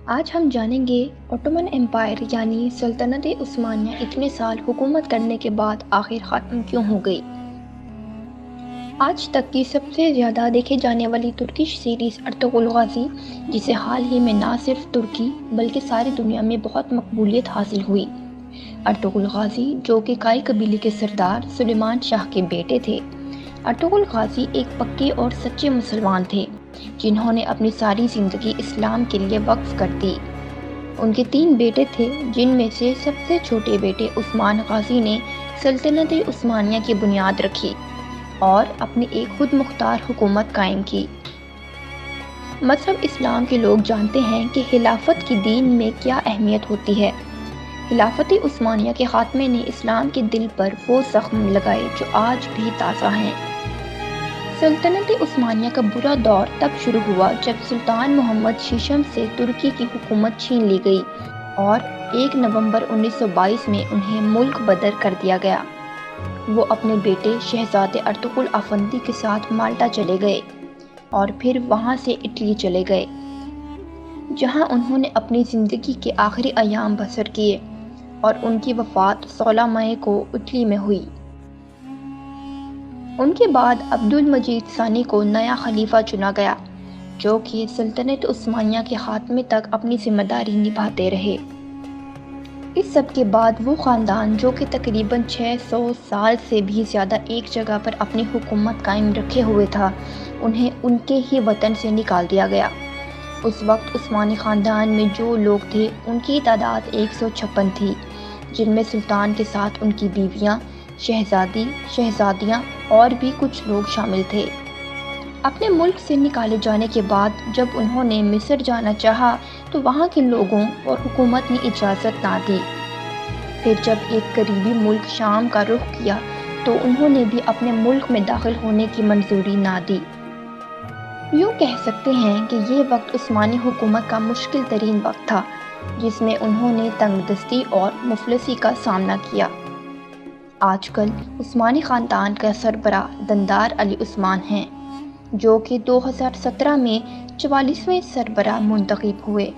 آج ہم جانیں گے اوٹومن امپائر یعنی سلطنت عثمانیہ اتنے سال حکومت کرنے کے بعد آخر ختم کیوں ہو گئی۔ آج تک کی سب سے زیادہ دیکھے جانے والی ترکش سیریز ارطغرل غازی، جسے حال ہی میں نہ صرف ترکی بلکہ ساری دنیا میں بہت مقبولیت حاصل ہوئی۔ ارطغرل غازی جو کہ کائی قبیلے کے سردار سلیمان شاہ کے بیٹے تھے۔ ارطغرل غازی ایک پکے اور سچے مسلمان تھے جنہوں نے اپنی ساری زندگی اسلام کے لیے وقف کر دی۔ ان کے 3 بیٹے تھے، جن میں سے سب سے چھوٹے بیٹے عثمان غازی نے سلطنت عثمانیہ کی بنیاد رکھی اور اپنی ایک خود مختار حکومت قائم کی۔ مذہب اسلام کے لوگ جانتے ہیں کہ خلافت کی دین میں کیا اہمیت ہوتی ہے۔ خلافت عثمانیہ کے خاتمے نے اسلام کے دل پر وہ زخم لگائے جو آج بھی تازہ ہیں۔ سلطنت عثمانیہ کا برا دور تب شروع ہوا جب سلطان محمد ششم سے ترکی کی حکومت چھین لی گئی اور 1 نومبر 1922 میں انہیں ملک بدر کر دیا گیا۔ وہ اپنے بیٹے شہزادے ارطغرل افندی کے ساتھ مالٹا چلے گئے اور پھر وہاں سے اٹلی چلے گئے، جہاں انہوں نے اپنی زندگی کے آخری ایام بسر کیے اور ان کی وفات 16 مئی کو اٹلی میں ہوئی۔ ان کے بعد عبد المجید ثانی کو نیا خلیفہ چنا گیا، جو کہ سلطنت عثمانیہ کے خاتمے تک اپنی ذمہ داری نبھاتے رہے۔ اس سب کے بعد وہ خاندان جو کہ تقریباً 600 سال سے بھی زیادہ ایک جگہ پر اپنی حکومت قائم رکھے ہوئے تھا، انہیں ان کے ہی وطن سے نکال دیا گیا۔ اس وقت عثمانی خاندان میں جو لوگ تھے ان کی تعداد 156 تھی، جن میں سلطان کے ساتھ ان کی بیویاں، شہزادی، شہزادیاں اور بھی کچھ لوگ شامل تھے۔ اپنے ملک سے نکالے جانے کے بعد جب انہوں نے مصر جانا چاہا تو وہاں کے لوگوں اور حکومت نے اجازت نہ دی۔ پھر جب ایک قریبی ملک شام کا رخ کیا تو انہوں نے بھی اپنے ملک میں داخل ہونے کی منظوری نہ دی۔ یوں کہہ سکتے ہیں کہ یہ وقت عثمانی حکومت کا مشکل ترین وقت تھا، جس میں انہوں نے تنگ دستی اور مفلسی کا سامنا کیا۔ آج کل عثمانی خاندان کا سربراہ دندار علی عثمان ہیں، جو کہ 2017 میں 44ویں سربراہ منتخب ہوئے،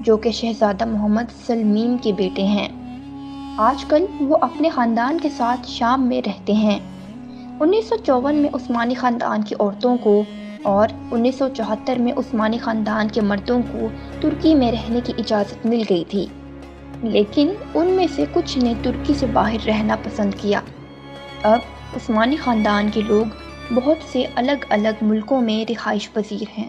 جو کہ شہزادہ محمد سلمین کے بیٹے ہیں۔ آج کل وہ اپنے خاندان کے ساتھ شام میں رہتے ہیں۔ 1954 میں عثمانی خاندان کی عورتوں کو اور 1974 میں عثمانی خاندان کے مردوں کو ترکی میں رہنے کی اجازت مل گئی تھی، لیکن ان میں سے کچھ نے ترکی سے باہر رہنا پسند کیا۔ اب عثمانی خاندان کے لوگ بہت سے الگ الگ ملکوں میں رہائش پذیر ہیں۔